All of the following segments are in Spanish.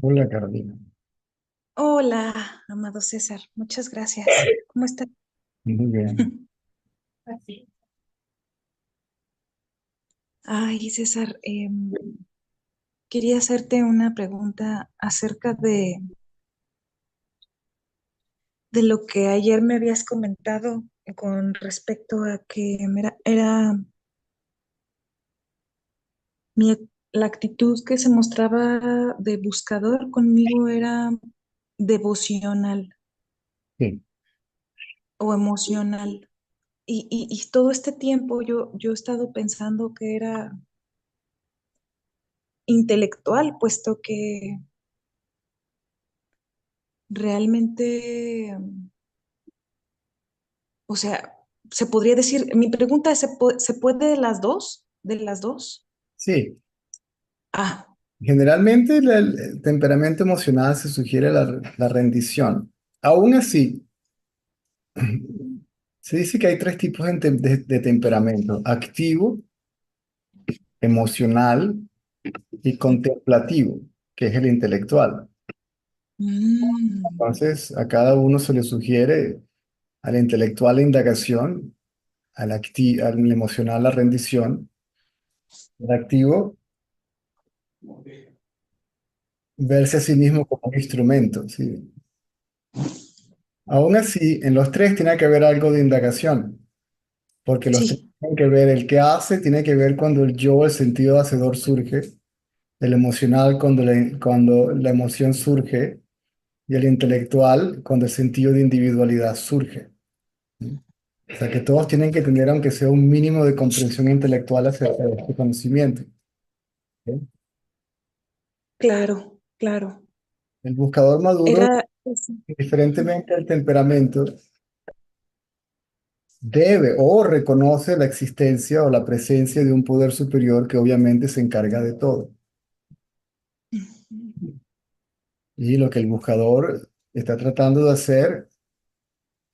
Hola Carolina. Hola, amado César, muchas gracias. ¿Cómo estás? Muy bien. Ay, César, quería hacerte una pregunta acerca de lo que ayer me habías comentado con respecto a que la actitud que se mostraba de buscador conmigo era devocional Sí, o emocional. Y todo este tiempo yo he estado pensando que era intelectual, puesto que realmente, o sea, se podría decir, mi pregunta es, ¿se puede de las dos? ¿De las dos? sí. Ah, Generalmente el temperamento emocional se sugiere la rendición. Aún así, se dice que hay tres tipos de temperamento: activo, emocional y contemplativo, que es el intelectual. mm, Entonces, a cada uno se le sugiere al intelectual la indagación, al emocional la rendición, al activo verse a sí mismo como un instrumento, ¿sí? Aún así, en los tres tiene que haber algo de indagación, porque los tres sí. tienen que ver el que hace, tiene que ver cuando el yo, el sentido de hacedor surge, el emocional cuando la emoción surge y el intelectual cuando el sentido de individualidad surge. O sea que todos tienen que tener, aunque sea un mínimo de comprensión intelectual acerca de este conocimiento. ¿Sí? Claro, claro. El buscador maduro, Era, ujú, diferentemente al temperamento, debe o reconoce la existencia o la presencia de un poder superior que obviamente se encarga de todo. ujú. Y lo que el buscador está tratando de hacer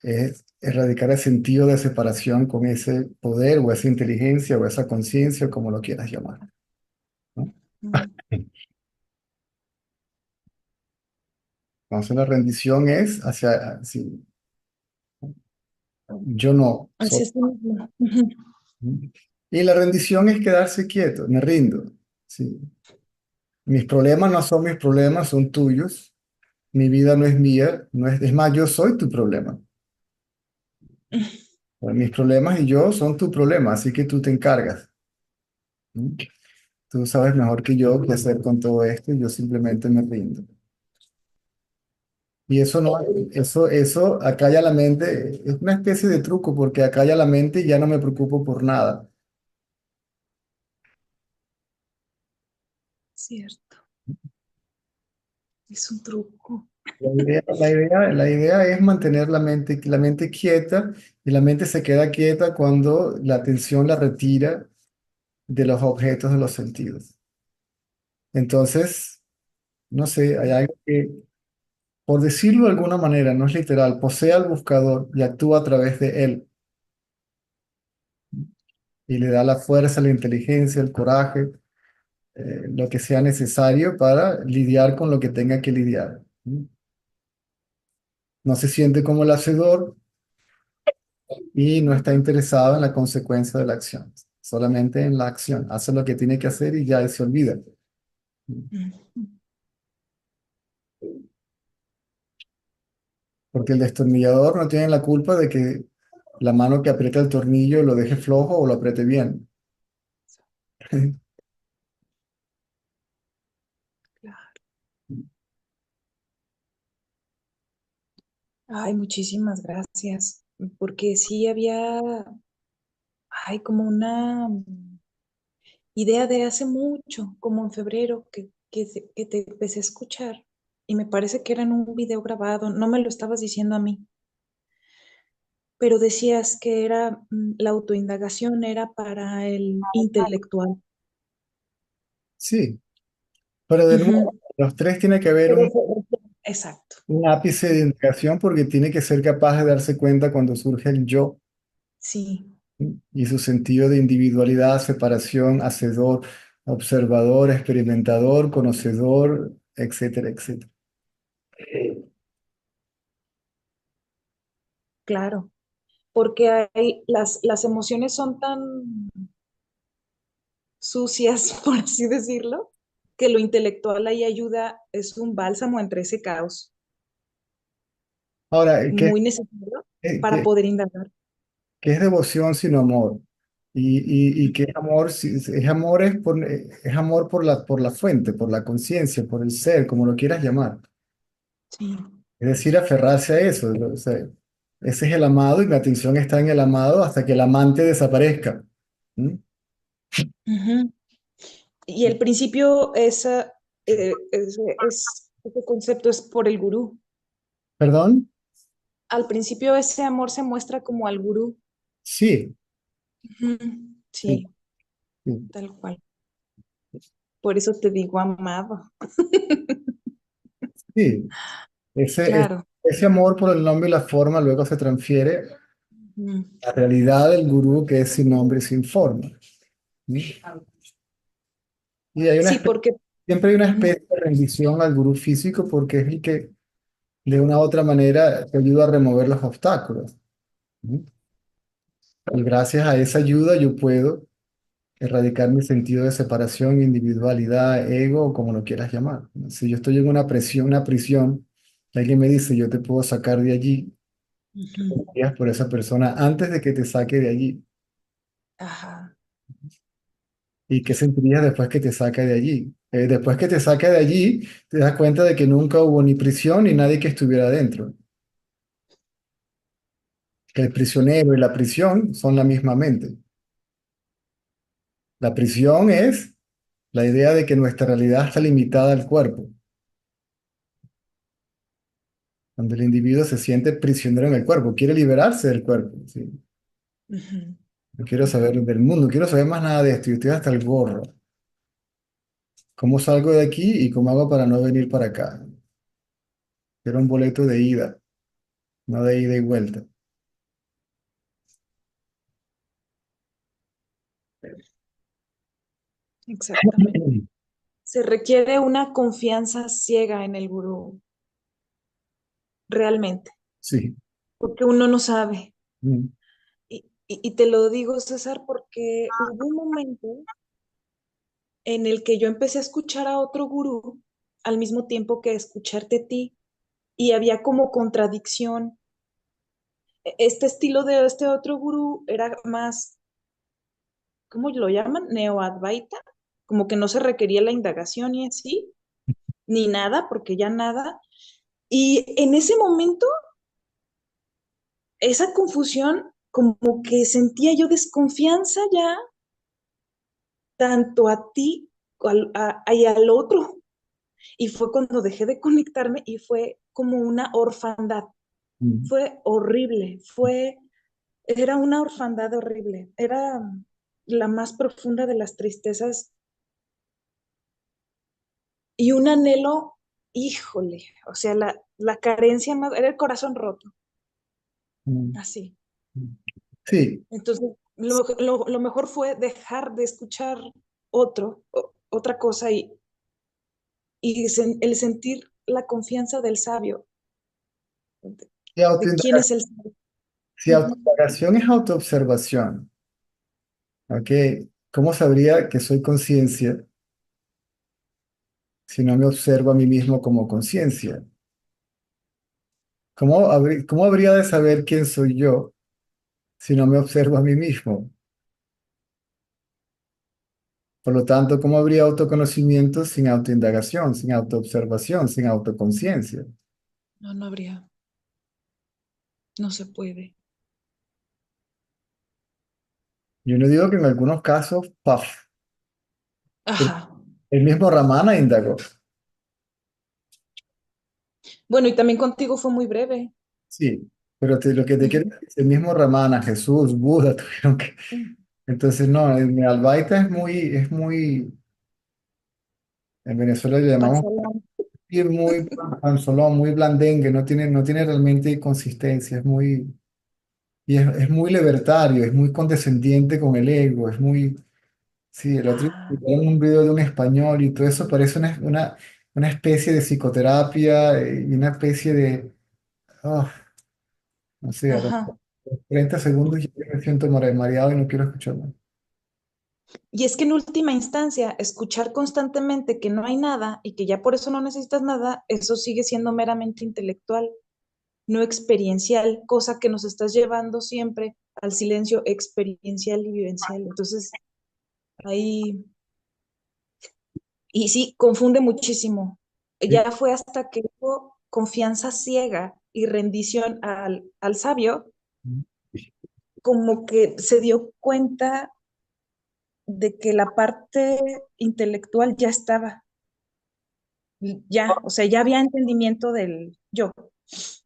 es erradicar el sentido de separación con ese poder o esa inteligencia o esa conciencia, como lo quieras llamar, ¿no? Entonces la rendición es hacia, sí, yo no soy. Así es mismo. Ujú. Y la rendición es quedarse quieto, me rindo. Sí. Mis problemas no son mis problemas, son tuyos. Mi vida no es mía, no es, es más, yo soy tu problema. Bueno, mis problemas y yo son tu problema, así que tú te encargas. ¿Mm? Tú sabes mejor que yo qué hacer con todo esto y yo simplemente me rindo. Y eso no, eso acalla la mente, es una especie de truco porque acalla la mente y ya no me preocupo por nada. Cierto, es un truco. La idea es mantener la mente quieta y la mente se queda quieta cuando la atención la retira de los objetos de los sentidos. Entonces, no sé, hay algo que, por decirlo de alguna manera, no es literal, posee al buscador y actúa a través de él y le da la fuerza, la inteligencia, el coraje, lo que sea necesario para lidiar con lo que tenga que lidiar. No se siente como el hacedor y no está interesado en la consecuencia de la acción, solamente en la acción. Hace lo que tiene que hacer y ya se olvida. Ujú. Porque el destornillador no tiene la culpa de que la mano que aprieta el tornillo lo deje flojo o lo apriete bien. Claro. Ay, muchísimas gracias, porque sí había, ay, como una idea de hace mucho, como en febrero, que te empecé a escuchar y me parece que era en un video grabado, no me lo estabas diciendo a mí, pero decías que era la autoindagación era para el intelectual. Sí, pero de nuevo, Ujú. los tres tiene que haber Pero exacto, un ápice de indicación porque tiene que ser capaz de darse cuenta cuando surge el yo, sí. ¿sí? Y su sentido de individualidad, separación, hacedor, observador, experimentador, conocedor. etcétera, etcétera. Claro, porque las emociones son tan sucias, por así decirlo, que lo intelectual ahí ayuda, es un bálsamo entre ese caos, Ahora, muy necesario para qué- poder indagar. qué es devoción sino amor? Y qué es amor, es amor es amor por la fuente, por la conciencia, por el ser, como lo quieras llamar. Sí. Es decir, aferrarse a eso. O sea, ese es el amado y mi atención está en el amado hasta que el amante desaparezca. ¿Mm? Ujú. Y el principio, ese concepto es por el gurú. ¿Perdón? Al principio ese amor se muestra como al gurú. Sí, Ujú. sí, Sí, sí. tal cual. Por eso te digo amado. Sí. Claro. Ese amor por el nombre y la forma luego se transfiere Ujú. a la realidad del gurú que es sin nombre y sin forma. ¿Mm? Y hay Sí, porque siempre hay una ujú, especie de rendición al gurú físico porque es el que de una u otra manera te ayuda a remover los obstáculos. ¿Mm? Y gracias a esa ayuda yo puedo erradicar mi sentido de separación, individualidad, ego, o como lo quieras llamar. Si yo estoy en una prisión, y alguien me dice, yo te puedo sacar de allí, ujú. y por esa persona antes de que te saque de allí. Ajá. ¿Y qué sentirías después que te saque de allí? Después que te saque de allí, te das cuenta de que nunca hubo ni prisión ni nadie que estuviera adentro. Que el prisionero y la prisión son la misma mente. La prisión es la idea de que nuestra realidad está limitada al cuerpo, donde el individuo se siente prisionero en el cuerpo, quiere liberarse del cuerpo. ¿Sí? Ujú. No quiero saber del mundo, no quiero saber más nada de esto, yo estoy hasta el gorro. ¿Cómo salgo de aquí y cómo hago para no venir para acá? Quiero un boleto de ida, no de ida y vuelta. Exactamente. Se requiere una confianza ciega en el gurú, realmente, Sí. porque uno no sabe. Mm, Y te lo digo, César, porque hubo un momento en el que yo empecé a escuchar a otro gurú al mismo tiempo que escucharte a ti, y había como contradicción. Este estilo de este otro gurú era más, ¿cómo lo llaman? Neo-Advaita, como que no se requería la indagación y así, ni nada, porque ya nada. Y en ese momento, esa confusión, como que sentía yo desconfianza ya, tanto a ti y al otro. Y fue cuando dejé de conectarme y fue como una orfandad. mm, Fue horrible, era una orfandad horrible. Era la más profunda de las tristezas y un anhelo, híjole, o sea, la carencia más, era el corazón roto, mm, así. mm. Sí, Entonces, lo mejor fue dejar de escuchar otra cosa y el sentir la confianza del sabio, y de quién es el sabio. si Ujú. autoindagación es autoobservación, ¿ok? ¿Cómo sabría que soy conciencia si no me observo a mí mismo como conciencia? ¿Cómo habría de saber quién soy yo si no me observo a mí mismo? Por lo tanto, ¿cómo habría autoconocimiento sin autoindagación, sin autoobservación, sin autoconciencia? No, no habría, no se puede. Yo no digo que en algunos casos, ¡paf! El, Ajá. el mismo Ramana indagó. Bueno, y también contigo fue muy breve. Sí, pero lo que te quiero Ujú. decir, el mismo Ramana, Jesús, Buda, tuvieron que... Entonces, no, el Albaita en Venezuela le llamamos Pasaron. y muy panzolón, muy blandengue, no tiene realmente consistencia, es muy libertario, es muy condescendiente con el ego, es muy, sí, el otro día Ah, en un video de un español y todo eso parece una especie de psicoterapia y una especie de, ah, no sé, a los Ajá. 30 segundos yo me siento mareado y no quiero escuchar más. Y es que en última instancia, escuchar constantemente que no hay nada y que ya por eso no necesitas nada, eso sigue siendo meramente intelectual, no experiencial, cosa que nos estás llevando siempre al silencio experiencial y vivencial. Entonces, ahí, y sí, confunde muchísimo. Sí. Ya fue hasta que hubo confianza ciega y rendición al sabio, como que se dio cuenta de que la parte intelectual ya estaba, ya, o sea, ya había entendimiento del yo.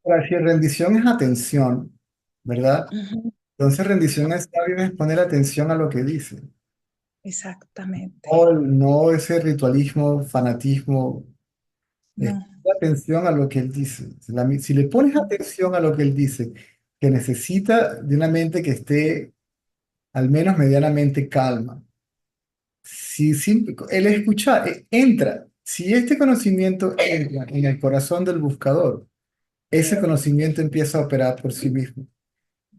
Ahora, si rendición es atención, ¿verdad? Ujú. Entonces rendición es sabio es poner atención a lo que dice. Exactamente. No, no ese ritualismo, fanatismo, es No. poner atención a lo que él dice. Si le pones atención a lo que él dice, que necesita de una mente que esté al menos medianamente calma. Si el escuchar entra, si este conocimiento entra en el corazón del buscador, ese conocimiento empieza a operar por sí mismo.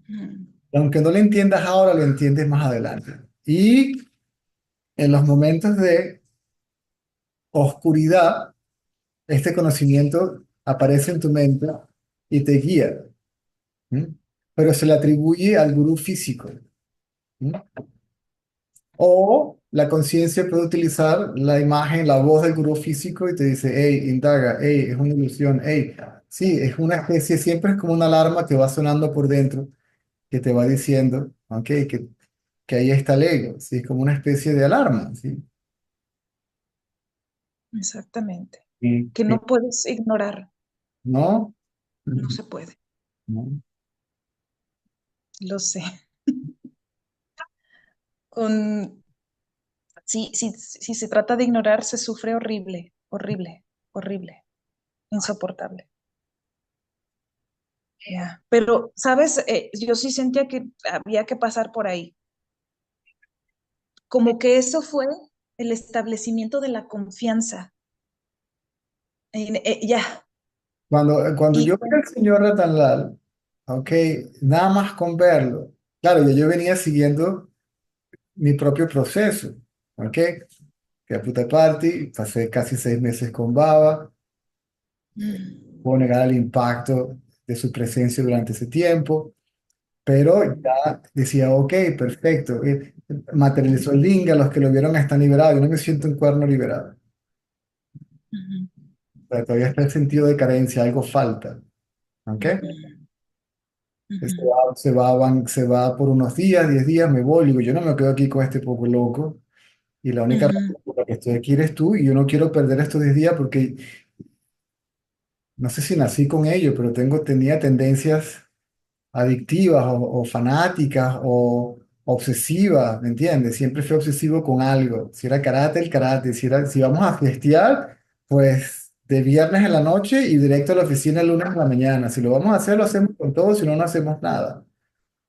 Ujú. Aunque no lo entiendas ahora, lo entiendes más adelante. Y en los momentos de oscuridad, este conocimiento aparece en tu mente y te guía. ¿M? Pero se le atribuye al gurú físico. ¿M? O la conciencia puede utilizar la imagen, la voz del gurú físico y te dice, hey, indaga, hey, es una ilusión, hey, sí, es una especie, siempre es como una alarma que va sonando por dentro, que te va diciendo, ok, que ahí está el ego, sí, es como una especie de alarma, sí. Exactamente. Y, Que no puedes ignorar, ¿no? no se puede. No. Lo sé. Con, si se trata de ignorar, se sufre horrible, horrible, horrible, insoportable. Ya. Pero, ¿sabes? Yo sí sentía que había que pasar por ahí. Como que eso fue el establecimiento de la confianza. Ya. Cuando Y yo vi al señor Ratanlal, ok, nada más con verlo, claro, yo venía siguiendo mi propio proceso, ok, fui a Puta Party, pasé casi 6 meses con Baba, mm, puedo negar el impacto de su presencia durante ese tiempo, pero ya decía, ok, perfecto, materializó el linga, los que lo vieron están liberados, yo no me siento un cuerno liberado, ujú, pero todavía está el sentido de carencia, algo falta, ok. ujú, ujú, Se va por unos días, 10 días, me voy, digo, yo no me quedo aquí con este poco loco, y la única ujú, razón por la que estoy aquí eres tú, y yo no quiero perder estos 10 días porque no sé si nací con ello, pero tenía tendencias adictivas o fanáticas o obsesivas, ¿me entiendes? Siempre fui obsesivo con algo. Si era karate, el karate. Si vamos a fiestear, pues de viernes en la noche y directo a la oficina el lunes en la mañana. Si lo vamos a hacer, lo hacemos con todo, si no, no hacemos nada.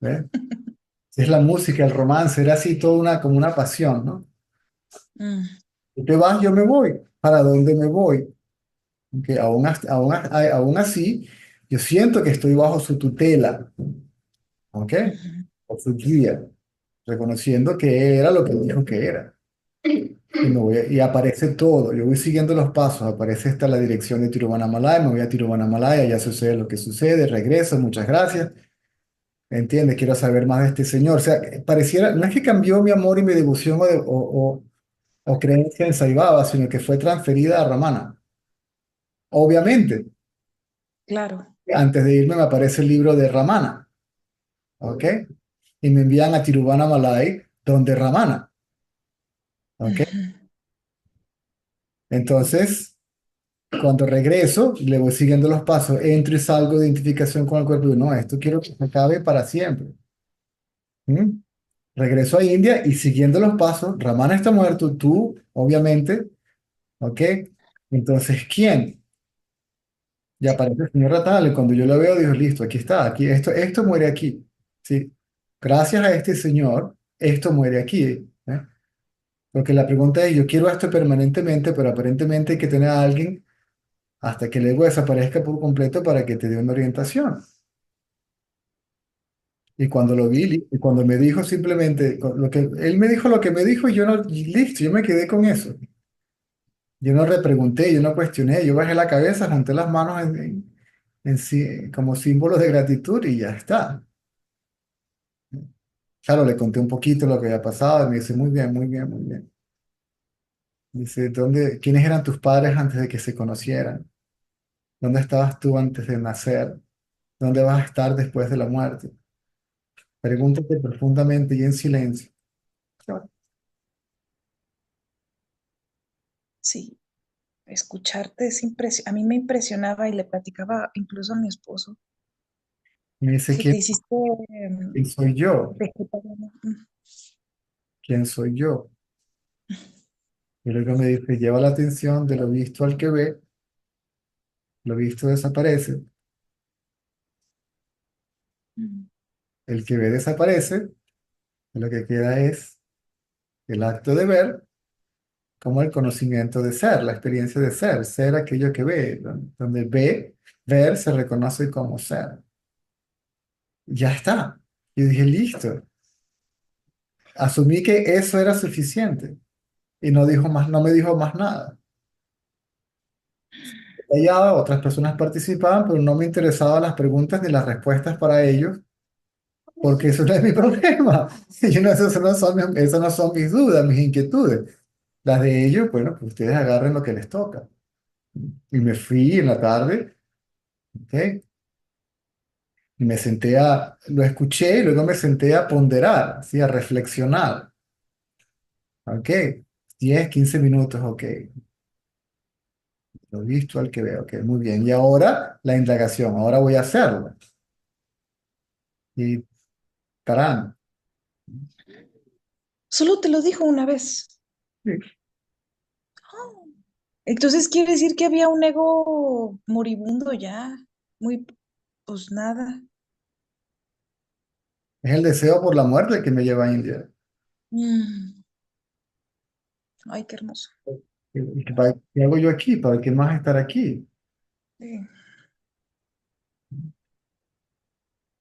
¿Ves? Si es la música, el romance, era así toda como una pasión, ¿no? mm, ¿Tú te vas? Yo me voy. ¿Para dónde me voy? Que aún así, yo siento que estoy bajo su tutela, ¿ok? ujú, O su guía, reconociendo que era lo que dijo que era. Y aparece todo, yo voy siguiendo los pasos, aparece esta la dirección de Tiruvannamalai, me voy a Tiruvannamalai, ya sucede lo que sucede, regreso, muchas gracias, ¿entiendes? Quiero saber más de este señor. O sea, pareciera, no es que cambió mi amor y mi devoción o creencia en Sai Baba, sino que fue transferida a Ramana. Obviamente, claro. antes de irme me aparece el libro de Ramana, ¿ok? Y me envían a Tiruvannamalai, donde Ramana, ¿ok? Ujú, Entonces, cuando regreso, le voy siguiendo los pasos, entro y salgo de identificación con el cuerpo y digo, no, esto quiero que se acabe para siempre. ¿Mm? Regreso a India y siguiendo los pasos, Ramana está muerto, tú, obviamente, ¿ok? Entonces, ¿quién? Y aparece el señor Ratal y cuando yo lo veo, digo, listo, aquí está, aquí, esto muere aquí, ¿sí? Gracias a este señor, esto muere aquí, ¿eh? Porque la pregunta es, yo quiero esto permanentemente, pero aparentemente hay que tener a alguien hasta que el ego desaparezca por completo para que te dé una orientación. Y cuando lo vi, y cuando me dijo simplemente, lo que él me dijo lo que me dijo, yo no, y listo, yo me quedé con eso. Yo no repregunté, yo no cuestioné, yo bajé la cabeza, junté las manos como símbolo de gratitud y ya está. Claro, le conté un poquito lo que había pasado y me dice, muy bien, muy bien, muy bien. Dice, quiénes eran tus padres antes de que se conocieran? ¿Dónde estabas tú antes de nacer? ¿Dónde vas a estar después de la muerte? Pregúntate profundamente y en silencio. Sí, escucharte es a mí me impresionaba y le platicaba incluso a mi esposo Me dice, que te hiciste quién soy yo? vegetariano. ¿Quién soy yo? Y luego me dice, lleva la atención de lo visto al que ve, lo visto desaparece, Mm, el que ve desaparece, y lo que queda es el acto de ver como el conocimiento de ser, la experiencia de ser, ser aquello que ve, donde ver se reconoce como ser. Ya está. Y dije, listo. Asumí que eso era suficiente y no me dijo más nada. Allá otras personas participaban, pero no me interesaban las preguntas ni las respuestas para ellos, porque eso no es mi problema. Yo no, esas no son mis dudas, mis inquietudes. Las de ellos, bueno, pues ustedes agarren lo que les toca. Y me fui en la tarde, ¿ok? Y lo escuché y luego me senté a ponderar, ¿sí? A reflexionar, ¿ok? 10, 15 minutos, ¿ok? Lo visto al que veo, ok, muy bien. Y ahora la indagación, ahora voy a hacerlo. Y caramba. Solo te lo dijo una vez. Sí. Oh. Entonces quiere decir que había un ego moribundo ya, muy, pues nada. Es el deseo por la muerte que me lleva a India. Mm, ay, qué hermoso. ¿Qué hago yo aquí? ¿Para qué más estar aquí? Sí.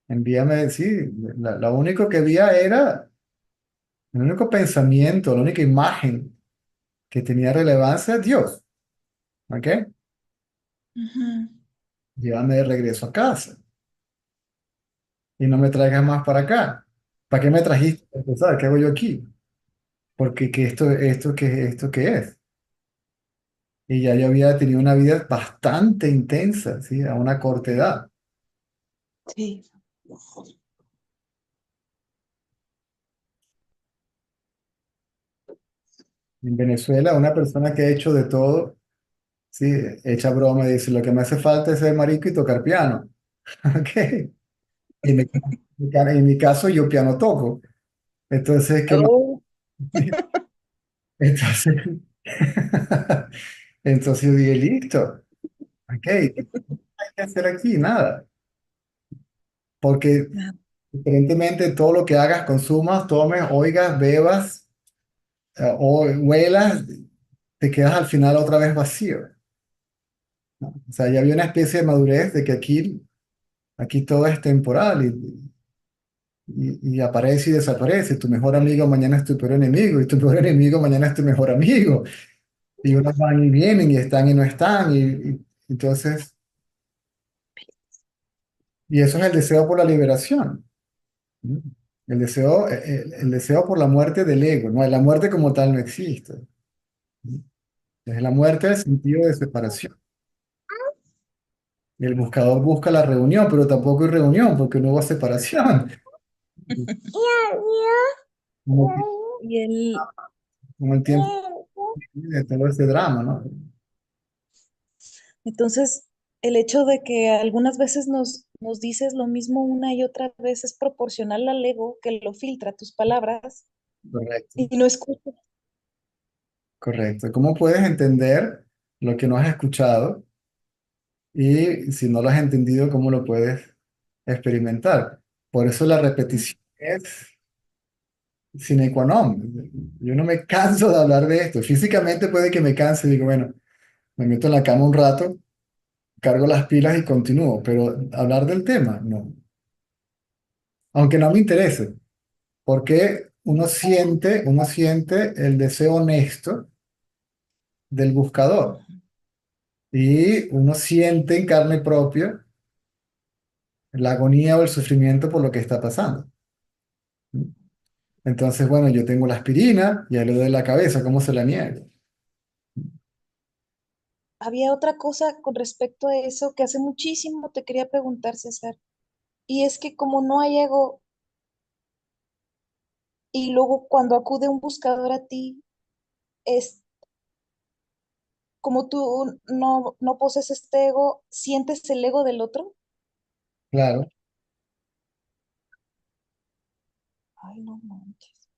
Envíame, sí, lo único que había era, el único pensamiento, la única imagen que tenía relevancia es Dios, ¿ok? Ujú. Llévame de regreso a casa y no me traigas más para acá. ¿Para qué me trajiste? Para empezar, ¿qué hago yo aquí? Porque esto qué es. Y ya yo había tenido una vida bastante intensa, ¿sí? A una corta edad. Sí. En Venezuela, una persona que ha hecho de todo, ¿sí? Echa broma y dice, lo que me hace falta es ser marico y tocar piano. ¿Ok? Y en mi caso yo piano toco. Entonces, ¿qué más? Oh. Entonces, entonces yo dije, listo. Ok, ¿qué hay que hacer aquí? Nada. Porque Nada. aparentemente todo lo que hagas, consumas, tomes, oigas, bebas o huelas, te quedas al final otra vez vacío, ¿no? O sea, ya había una especie de madurez de que aquí todo es temporal y aparece y desaparece. Tu mejor amigo mañana es tu peor enemigo y tu peor enemigo mañana es tu mejor amigo. Y unos van y vienen y están y no están. Entonces, y eso es el deseo por la liberación. ¿No? El deseo por la muerte del ego, ¿no? La muerte como tal no existe. ¿No? Es la muerte del sentido de separación. El buscador busca la reunión, pero tampoco hay reunión porque no hubo separación. Como, Y el, como el tiempo de todo ese drama, ¿no? entonces, el hecho de que algunas veces nos dices lo mismo una y otra vez es proporcional al ego que lo filtra tus palabras Correcto, y no escucha. correcto. ¿Cómo puedes entender lo que no has escuchado? Y si no lo has entendido, ¿cómo lo puedes experimentar? Por eso la repetición es sine qua non. Yo no me canso de hablar de esto. Físicamente puede que me canse y digo, bueno, me meto en la cama un rato, cargo las pilas y continúo, pero hablar del tema, no. Aunque no me interese, porque uno siente el deseo honesto del buscador y uno siente en carne propia la agonía o el sufrimiento por lo que está pasando. Entonces, bueno, yo tengo la aspirina y a lo de la cabeza, ¿cómo se la niego? Había otra cosa con respecto a eso que hace muchísimo te quería preguntar, César. Y es que como no hay ego, y luego cuando acude un buscador a ti, es como tú no posees este ego, sientes el ego del otro. Claro. Ay, no manches.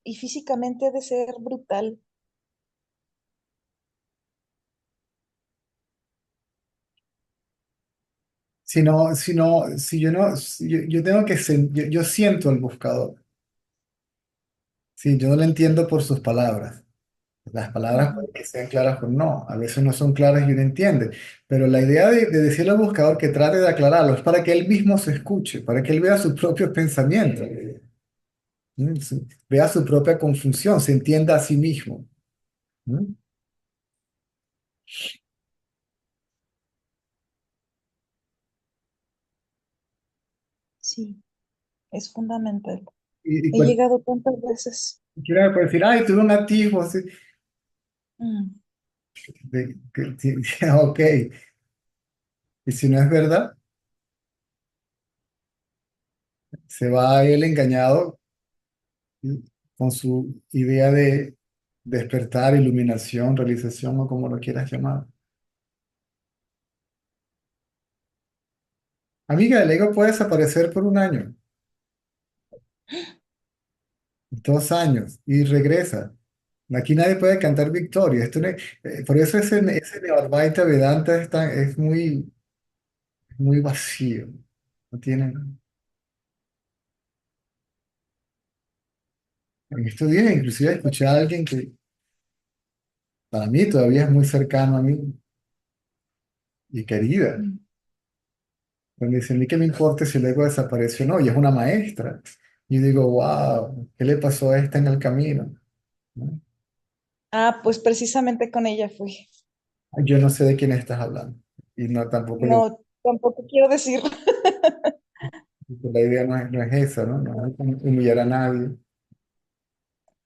Y físicamente ha de ser brutal. Si yo no, yo tengo que, yo siento al buscador. Sí, yo no lo entiendo por sus palabras. Las palabras Ujú. pueden que sean claras o no, a veces no son claras y uno entiende, pero la idea de decirle al buscador que trate de aclararlo es para que él mismo se escuche, para que él vea sus propios pensamientos, sí, vea su propia confusión, se entienda a sí mismo. ¿Mm? Sí, es fundamental. Y He llegado tantas veces. cualquiera me puede decir, ay, tuve un atisbo, sí, Mm, ok, y si no es verdad, se va él engañado, ¿sí? Con su idea de despertar, iluminación, realización o como lo quieras llamar. Amiga, el ego puede desaparecer por un año, 2 años y regresa. Aquí nadie puede cantar victoria. Por eso ese Neoadvaita Vedanta es muy vacío. No tiene, en estos días inclusive escuché a alguien que para mí todavía es muy cercano a mí y querida. mm. Donde dice, a mí qué me importa si el ego desapareció o no, y es una maestra. Y yo digo, wow, ¿qué le pasó a esta en el camino? ¿No? Ah, pues precisamente con ella fui. Yo no sé de quién estás hablando. Y no, tampoco le No, tampoco quiero decir. la idea no es esa, ¿no? No es humillar a nadie.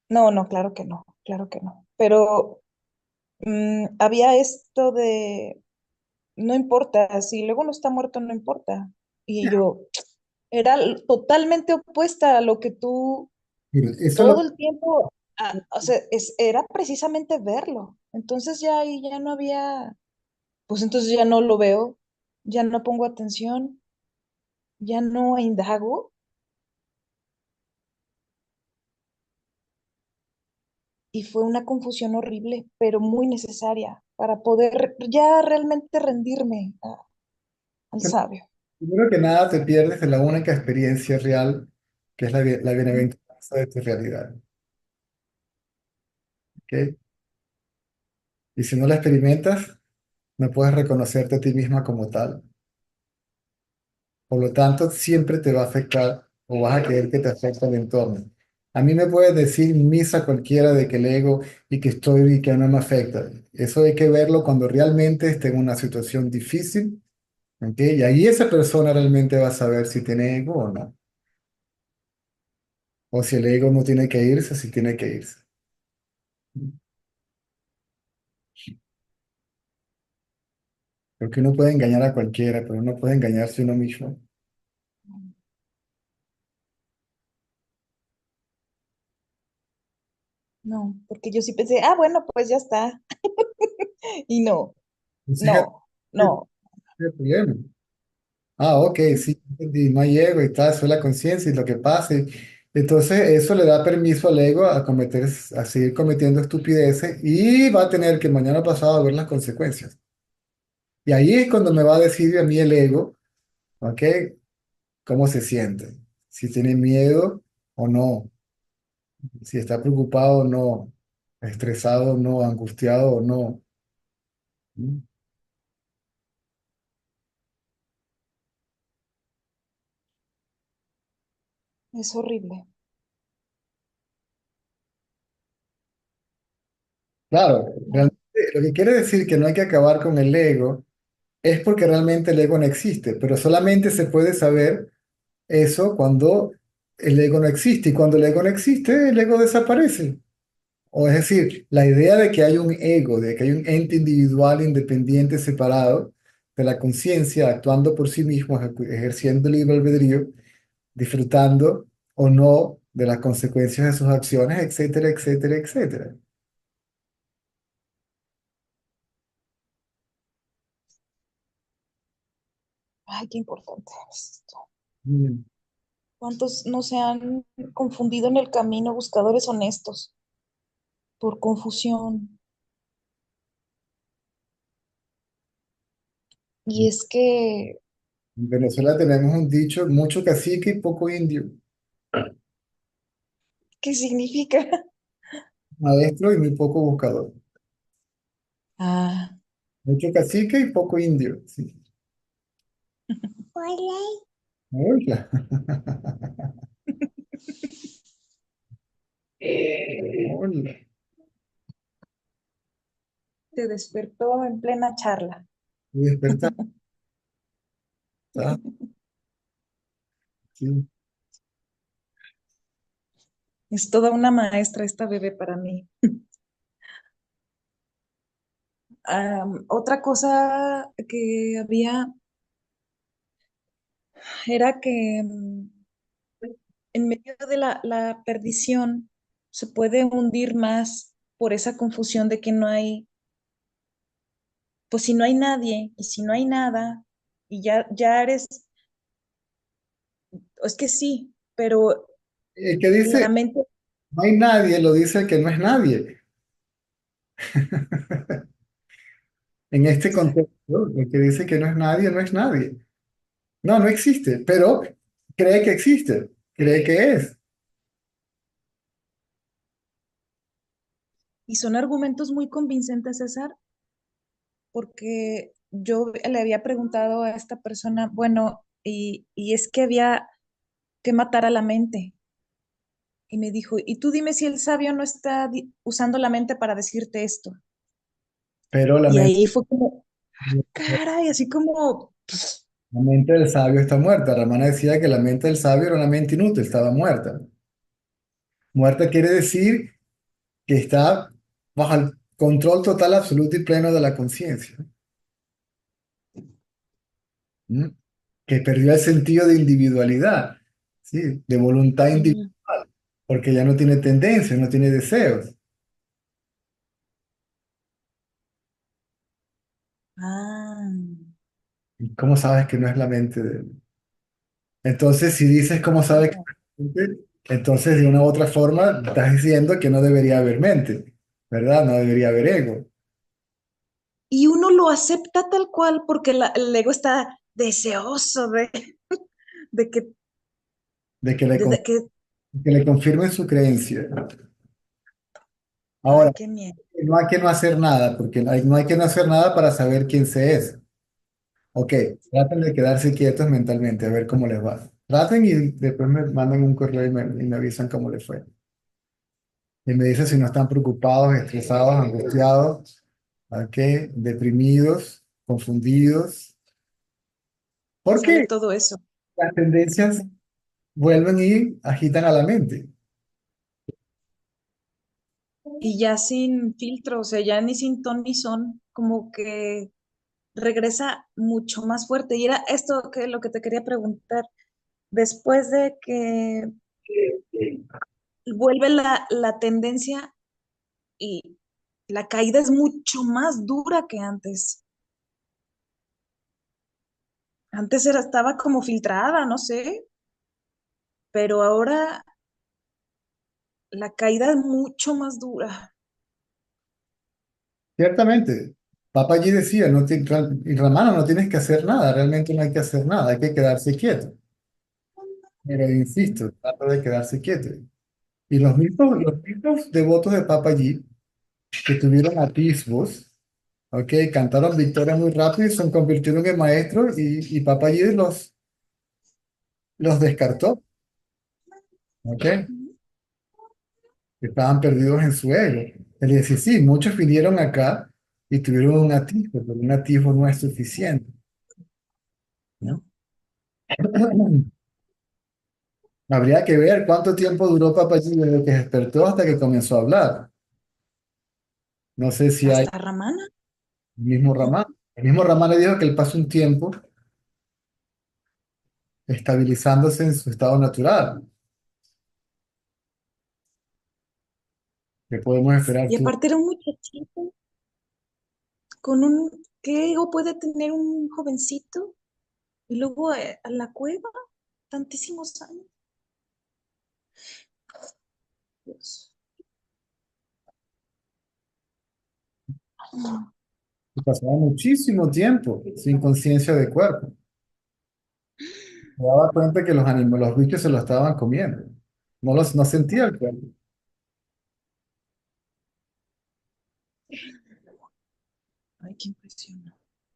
No, no, claro que no. Pero había esto de, no importa, si luego no está muerto, no importa. Y yo era totalmente opuesta a lo que tú Mira, eso todo lo, el tiempo, o sea, era precisamente verlo. Entonces ya ahí ya no había, pues entonces ya no lo veo, ya no pongo atención, ya no indago. Y fue una confusión horrible, pero muy necesaria para poder ya realmente rendirme al sabio. primero que nada te pierdes de la única experiencia real, que es la bienaventuranza de tu realidad. ¿Ok? Y si no la experimentas, no puedes reconocerte a ti misma como tal. Por lo tanto, siempre te va a afectar o vas a creer que te afecta el entorno. A mí me puedes decir misa cualquiera de que el ego y que estoy y que no me afecta. Eso hay que verlo cuando realmente esté en una situación difícil, ¿ok? Y ahí esa persona realmente va a saber si tiene ego o no. O si el ego no tiene que irse, si tiene que irse. Porque uno puede engañar a cualquiera, pero uno puede engañarse a uno mismo. No, porque yo sí pensé, bueno, pues ya está. Y no, Entonces, fíjate no, no. el problema. Ah, ok, sí, entendí, no hay ego y tal, eso es la conciencia y lo que pasa. Entonces, eso le da permiso al ego a seguir cometiendo estupideces y va a tener que mañana pasado ver las consecuencias. Y ahí es cuando me va a decir a mí el ego, ¿ok? ¿Cómo se siente? Si tiene miedo o no. si está preocupado o no, estresado o no, angustiado o no. ¿Mm? Es horrible. Claro, realmente lo que quiere decir que no hay que acabar con el ego es porque realmente el ego no existe, pero solamente se puede saber eso cuando el ego no existe, y cuando el ego no existe, el ego desaparece. O es decir, la idea de que hay un ego, de que hay un ente individual independiente, separado de la conciencia, actuando por sí mismo, ejerciendo libre albedrío, disfrutando o no de las consecuencias de sus acciones, etcétera, etcétera, etcétera. Ay, qué importante es esto. Mm. ¿Cuántos no se han confundido en el camino buscadores honestos por confusión? Y es que, En Venezuela tenemos un dicho, mucho cacique y poco indio, ¿qué significa? maestro y muy poco buscador. Ah, Mucho cacique y poco indio. Sí. hola. Hola. Hola. Te despertó en plena charla. Y despertar. Sí. Es toda una maestra esta bebé para mí. Otra cosa que había era que en medio de la perdición se puede hundir más por esa confusión de que no hay, pues si no hay nadie y si no hay nada y ya eres, es que sí, pero El que la dice, mente, no hay nadie, lo dice el que no es nadie. En este contexto, el que dice que no es nadie, no es nadie. No, no existe, pero cree que existe, cree que es. y son argumentos muy convincentes, César, porque yo le había preguntado a esta persona, bueno, y es que había que matar a la mente. Y me dijo, y tú dime si el sabio no está usando la mente para decirte esto. Pero Y ahí fue como, caray, así como, la mente del sabio está muerta. Ramana decía que la mente del sabio era una mente inútil, estaba muerta. Muerta quiere decir que está bajo el control total, absoluto y pleno de la conciencia. ¿Mm? Que perdió el sentido de individualidad, ¿sí? De voluntad individual, ujú, porque ya no tiene tendencias, no tiene deseos. ah, ¿Y cómo sabes que no es la mente de él? Entonces, si dices cómo sabes que no. no es la mente, entonces de una u otra forma estás diciendo que no debería haber mente, ¿verdad? No debería haber ego, Y uno lo acepta tal cual porque el ego está deseoso de que, de que le, de que, que le confirmen su creencia. ay, Ahora, qué miedo. no hay que no hacer nada, porque no hay que no hacer nada para saber quién se es. Ok, traten de quedarse quietos mentalmente, a ver cómo les va. Traten y después me mandan un correo y me avisan cómo les fue. Y me dicen si no están preocupados, estresados, angustiados, ¿ok? Deprimidos, confundidos. Sale Porque todo eso. las tendencias Ujú. vuelven y agitan a la mente. Y ya sin filtro, o sea, ya ni sin ton ni son, como que regresa mucho más fuerte. Y era esto que lo que te quería preguntar. Después de que vuelve la tendencia y la caída es mucho más dura que antes. Antes estaba como filtrada, no sé, pero ahora la caída es mucho más dura. Ciertamente, Papaji decía, no y Ramana, no tienes que hacer nada, realmente no hay que hacer nada, hay que quedarse quieto. Pero insisto, trata de quedarse quieto. Y los mismos devotos de Papaji que tuvieron atisbos, ¿ok? Cantaron victoria muy rápido y se convirtieron en maestros y Papaji los descartó, ¿ok? Estaban perdidos en su ego. Él dice, sí, muchos vinieron acá y tuvieron un atisbo, pero un atisbo no es suficiente, ¿no? No, Habría que ver cuánto tiempo duró Papaji desde que despertó hasta que comenzó a hablar. No sé si hay hasta Ramana. el mismo Ramán. El mismo Ramán le dijo que él pasó un tiempo estabilizándose en su estado natural. ¿Qué podemos esperar Y tú? aparte era un muchachito con un, ¿qué ego puede tener un jovencito? Y luego a la cueva, tantísimos años. Dios. Mm. Que pasaba muchísimo tiempo sin conciencia de cuerpo. Se daba cuenta que los animales, los bichos se lo estaban comiendo. No sentía el cuerpo. Ay, qué impresión.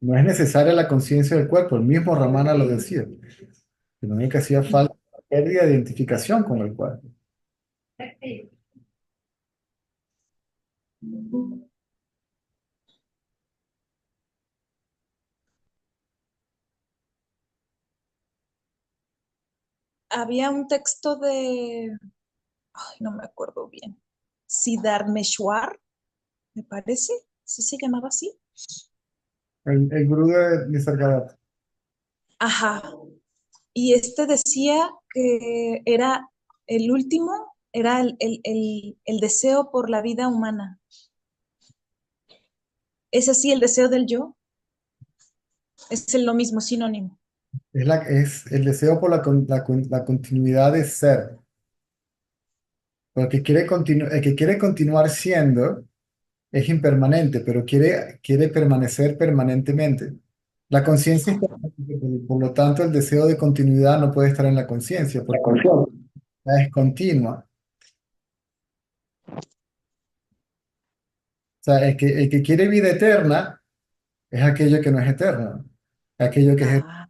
No es necesaria la conciencia del cuerpo. El mismo Ramana lo decía. Que lo único que hacía falta era la pérdida de identificación con el cuerpo. Había un texto de, ay, no me acuerdo bien, Siddharmeshwar, me parece, ¿sí se llamaba así? El gurú de Nisargadatta. Ajá, y este decía que era el último, era el deseo por la vida humana. Es así, el deseo del yo, es lo mismo, sinónimo. Es el deseo por la continuidad de ser. Porque el que quiere continuar siendo es impermanente, pero quiere permanecer permanentemente. La conciencia es permanente, por lo tanto el deseo de continuidad no puede estar en la conciencia, porque la es continua. O sea, el que quiere vida eterna es aquello que no es eterno. Aquello que es, Ah,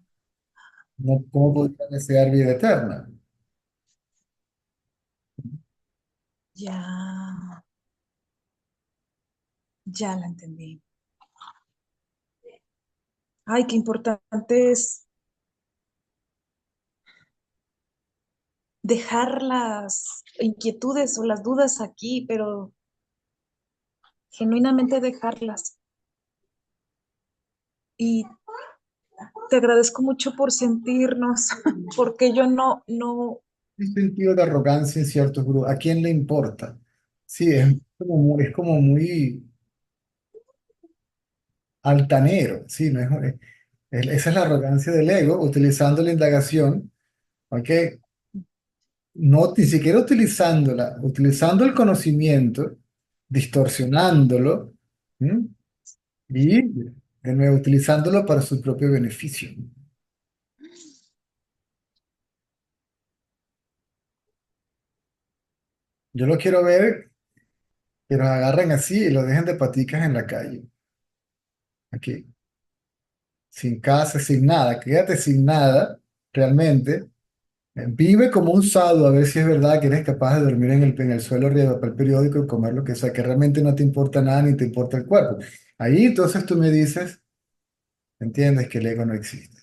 no, ¿cómo podría desear vida eterna? ya, ya la entendí. Ay, qué importante es dejar las inquietudes o las dudas aquí, pero genuinamente dejarlas. Y te agradezco mucho por sentirnos, porque yo no, Un sentido de arrogancia en ciertos grupos. ¿A quién le importa? Sí, es como muy altanero, sí, no esa es la arrogancia del ego, utilizando la indagación, ¿ok? No, ni siquiera utilizándola, utilizando el conocimiento, distorsionándolo, ¿m? Y de nuevo utilizándolo para su propio beneficio. Yo lo quiero ver que los agarren así y los dejen de paticas en la calle, aquí, sin casa, sin nada, quédate sin nada, realmente. Vive como un sadhu, a ver si es verdad que eres capaz de dormir en el suelo arriba del papel periódico y comer lo que sea, que realmente no te importa nada ni te importa el cuerpo. Ahí entonces tú me dices, entiendes que el ego no existe.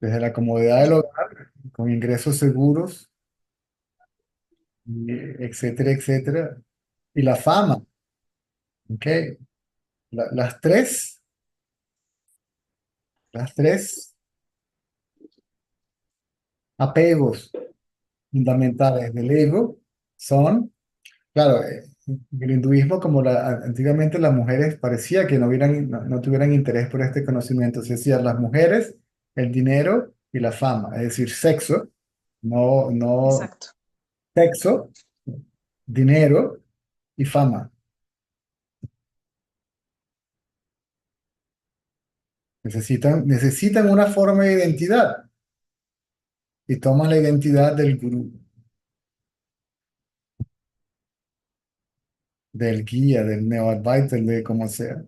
Desde la comodidad del hogar, con ingresos seguros, y etcétera, etcétera. Y la fama, ¿ok? Las las tres apegos fundamentales del ego son. Claro, el hinduismo, como antiguamente las mujeres parecía que no tuvieran interés por este conocimiento, se decía las mujeres, el dinero y la fama, es decir, sexo, no exacto. sexo, dinero y fama. Necesitan una forma de identidad y toman la identidad del gurú, del guía, del neo-advisor, de como sea.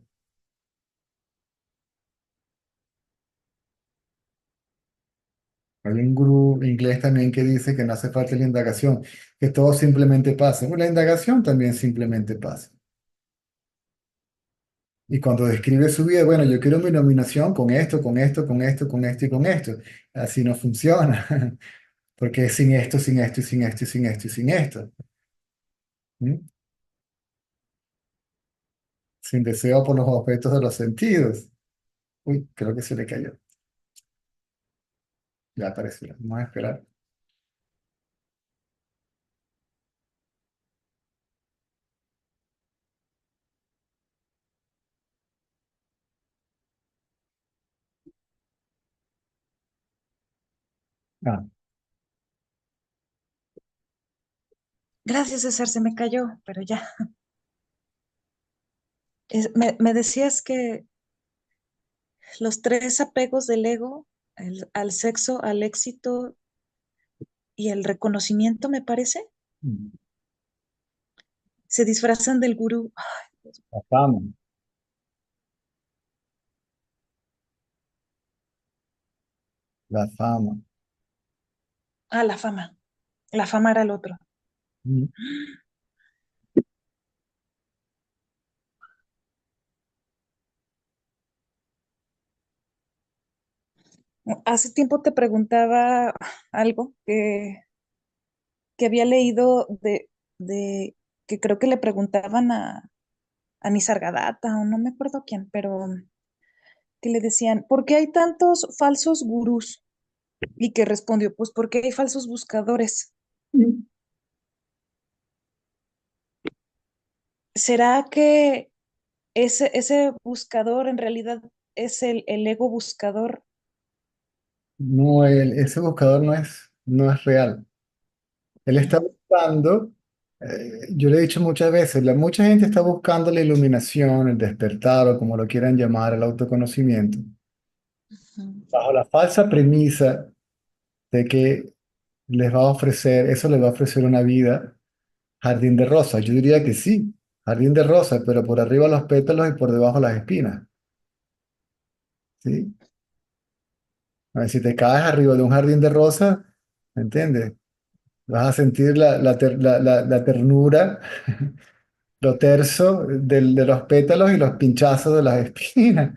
Hay un gurú inglés también que dice que no hace falta la indagación, que todo simplemente pasa. Bueno, la indagación también simplemente pasa. Y cuando describe su vida, bueno, yo quiero mi nominación con esto, con esto, con esto, con esto y con esto. Así no funciona, porque es sin esto, sin esto y sin esto y sin esto y sin esto. ¿Mm? Sin deseo por los objetos de los sentidos. Uy, creo que se le cayó. Ya apareció. Vamos a esperar. Ah, Gracias, César, se me cayó, pero ya. Me decías que los tres apegos del ego, al sexo, al éxito y el reconocimiento, me parece, mm, se disfrazan del gurú. la fama, la fama. Ah, la fama. La fama era el otro. Mm. Hace tiempo te preguntaba algo que había leído de que creo que le preguntaban a Nisargadatta o no me acuerdo quién, pero que le decían, ¿por qué hay tantos falsos gurús? Y que respondió, pues porque hay falsos buscadores. ¿Será que ese buscador en realidad es el ego buscador? No, ese buscador no es real. Él está buscando, yo le he dicho muchas veces, mucha gente está buscando la iluminación, el despertar o como lo quieran llamar, el autoconocimiento, Ujú. bajo la falsa premisa de que eso les va a ofrecer una vida jardín de rosas. Yo diría que sí, jardín de rosas, pero por arriba los pétalos y por debajo las espinas, ¿sí? A ver, si te caes arriba de un jardín de rosas, ¿me entiendes? Vas a sentir la ternura, lo terso de los pétalos y los pinchazos de las espinas.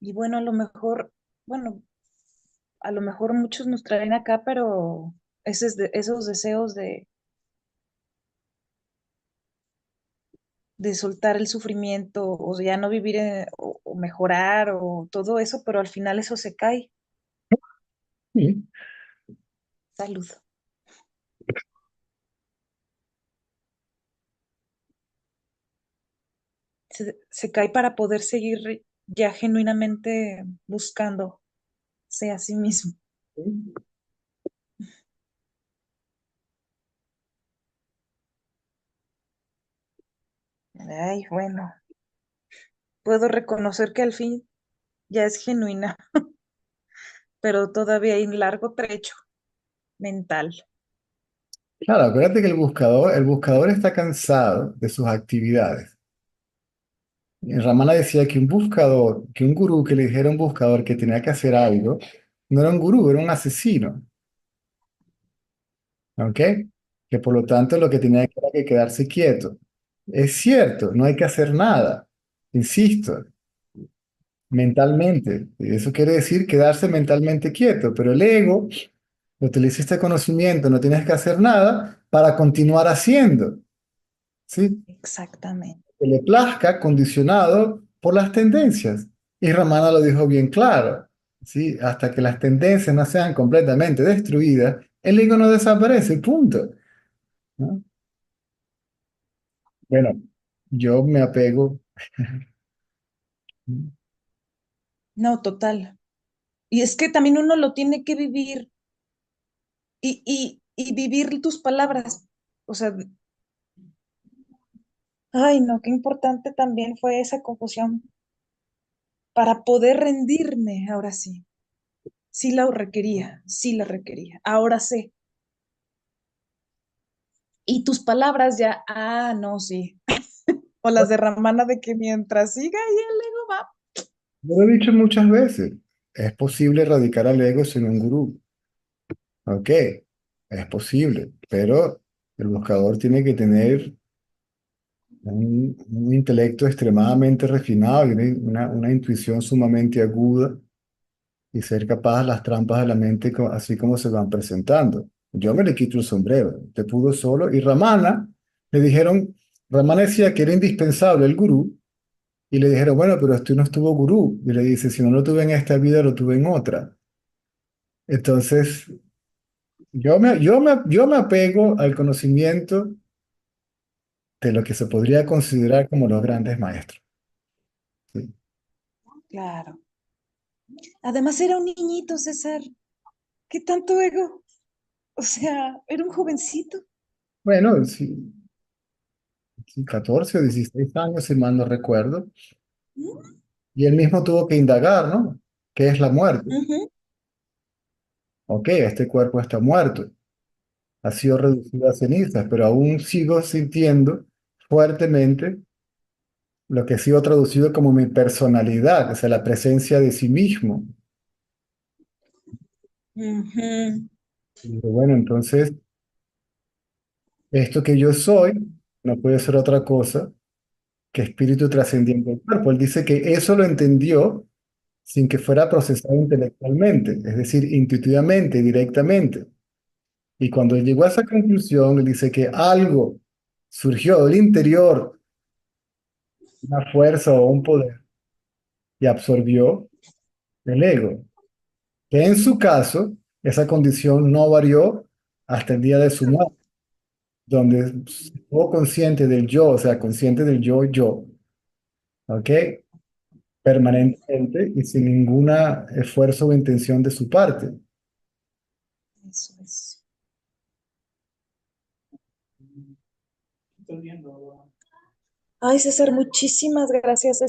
Y bueno, bueno, a lo mejor muchos nos traen acá, pero esos deseos de soltar el sufrimiento o ya no vivir o mejorar o todo eso, pero al final eso se cae. Sí, Salud. Se cae para poder seguir ya genuinamente buscándose a sí mismo. sí. Ay, bueno, puedo reconocer que al fin ya es genuina, pero todavía hay un largo trecho mental. Claro, acuérdate que el buscador está cansado de sus actividades. Y Ramana decía que que un gurú que le dijera a un buscador que tenía que hacer algo, no era un gurú, era un asesino. ¿Ok? Que por lo tanto lo que tenía que era que quedarse quieto. Es cierto, no hay que hacer nada. Insisto, mentalmente. Eso quiere decir quedarse mentalmente quieto, pero el ego utiliza este conocimiento, no tienes que hacer nada para continuar haciendo, ¿sí? Exactamente. Que le plazca condicionado por las tendencias. Y Ramana lo dijo bien claro, ¿sí? Hasta que las tendencias no sean completamente destruidas, el ego no desaparece, punto, ¿no? Bueno, yo me apego. No, total. Y es que también uno lo tiene que vivir y vivir tus palabras. O sea, ay, no, qué importante también fue esa confusión para poder rendirme, ahora sí. Sí la requería, sí la requería. Ahora sé. Y tus palabras ya, no, sí. O las de Ramana de que mientras siga ahí el ego va. Yo lo he dicho muchas veces, es posible erradicar al ego sin un gurú. Ok, es posible, pero el buscador tiene que tener un intelecto extremadamente refinado y una intuición sumamente aguda y ser capaz de las trampas de la mente así como se van presentando. Yo me le quito el sombrero, te pudo solo. Y Ramana, le dijeron, Ramana decía que era indispensable el gurú y le dijeron, bueno, pero tú no estuvo gurú. Y le dice, si no lo tuve en esta vida, lo tuve en otra. Entonces, yo me apego al conocimiento de lo que se podría considerar como los grandes maestros. ¿Sí? Claro. Además era un niñito, César. ¿Qué tanto ego? O sea, era un jovencito. Bueno, sí, sí, 14 o 16 años, si mal no recuerdo. ¿Mm? Y él mismo tuvo que indagar, ¿no? ¿Qué es la muerte? Ujú, Ok, este cuerpo está muerto, ha sido reducido a cenizas, pero aún sigo sintiendo fuertemente lo que ha sido traducido como mi personalidad, o sea, la presencia de sí mismo. ujú. Y digo, bueno, entonces, esto que yo soy no puede ser otra cosa que espíritu trascendiente del cuerpo. Él dice que eso lo entendió sin que fuera procesado intelectualmente, es decir, intuitivamente, directamente. Y cuando llegó a esa conclusión, él dice que algo surgió del interior, una fuerza o un poder, y absorbió el ego. Que en su caso, esa condición no varió hasta el día de su muerte, donde estuvo consciente del yo, o sea, consciente del yo, ¿ok? Permanentemente y sin ningún esfuerzo o intención de su parte. Eso es. Ay, César, muchísimas gracias.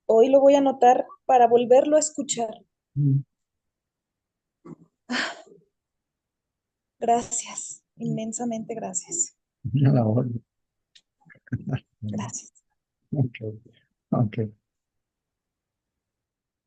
Hoy lo voy a anotar para volverlo a escuchar. Mm. Gracias, inmensamente gracias. A la orden. Gracias. Ok, ok.